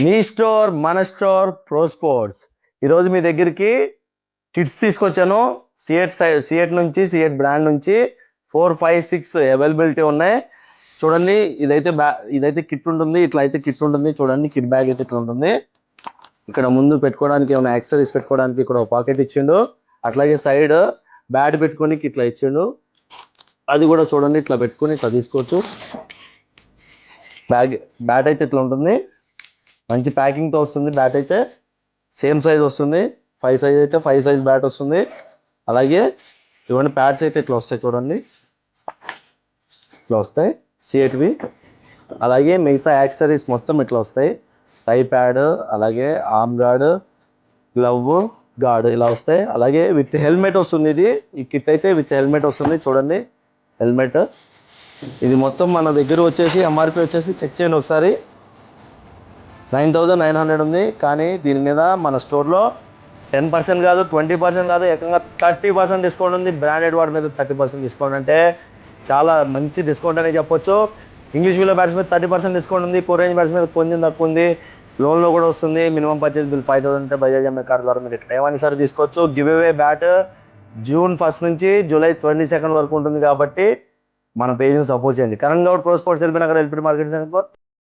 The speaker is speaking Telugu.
మీ స్టోర్ మన స్టోర్ ప్రో స్పోర్ట్స్. ఈరోజు మీ దగ్గరికి కిట్స్ తీసుకొచ్చాను. సిఎట్ నుంచి సిఎట్ బ్రాండ్ నుంచి 4, 5, 6 అవైలబిలిటీ ఉన్నాయి. చూడండి, ఇదైతే కిట్ ఉంటుంది. ఇట్లా అయితే కిట్ ఉంటుంది. చూడండి, కిట్ బ్యాగ్ అయితే ఇట్లా ఉంటుంది. ఇక్కడ ముందు పెట్టుకోవడానికి ఏమైనా యాక్సెసరీస్ పెట్టుకోవడానికి ఇక్కడ ఒక పాకెట్ ఇచ్చిండు. అట్లాగే సైడ్ బ్యాట్ పెట్టుకొని ఇట్లా ఇచ్చిండు. అది కూడా చూడండి, ఇట్లా పెట్టుకొని ఇట్లా తీసుకోవచ్చు. బ్యాట్ అయితే ఇట్లా ఉంటుంది. మంచి ప్యాకింగ్తో వస్తుంది. బ్యాట్ అయితే సేమ్ సైజ్ వస్తుంది. 5 సైజ్ అయితే 5 సైజ్ బ్యాట్ వస్తుంది. అలాగే ఇవన్నీ ప్యాడ్స్ అయితే ఇట్లా వస్తాయి. చూడండి, ఇట్లా వస్తాయి సిఎట్వి. అలాగే మిగతా యాక్సెసరీస్ మొత్తం ఇట్లా వస్తాయి. టై ప్యాడ్, అలాగే ఆర్మ్ గార్డ్, గ్లవ్, గార్డ్ ఇలా వస్తాయి. అలాగే విత్ హెల్మెట్ వస్తుంది. ఈ కిట్ అయితే విత్ హెల్మెట్ వస్తుంది. చూడండి, హెల్మెట్. ఇది మొత్తం మన దగ్గర వచ్చేసి ఎంఆర్పి వచ్చేసి చెక్ చేయండి ఒకసారి. 9,900 ఉంది. కానీ దీని మీద మన స్టోర్లో 10% కాదు, 20% కాదు, ఏకంగా 30% డిస్కౌంట్ ఉంది. బ్రాండెడ్ వాటి మీద 30% డిస్కౌంట్ అంటే చాలా మంచి డిస్కౌంట్ అని చెప్పొచ్చు. ఇంగ్లీష్ మీడియం బ్యాట్స్ మీద 30% డిస్కౌంట్ ఉంది. కొరియన్ బ్యాట్స్ మీద కొంచెం తక్కువ ఉంది. లోన్లో కూడా వస్తుంది. మినిమం పర్చేజ్ బిల్ 5,000 అంటే బజాజ్ ఎంఐ కార్డు ద్వారా మీరు ఇక్కడ ఏమైనా సరే తీసుకోవచ్చు. గివ్ అవే బ్యాట్ June 1 నుంచి July 22 వరకు ఉంటుంది. కాబట్టి మన పేజ్ని సపోర్ట్ చేయండి. Karan Goud pro sports LB Nagar LP market centre.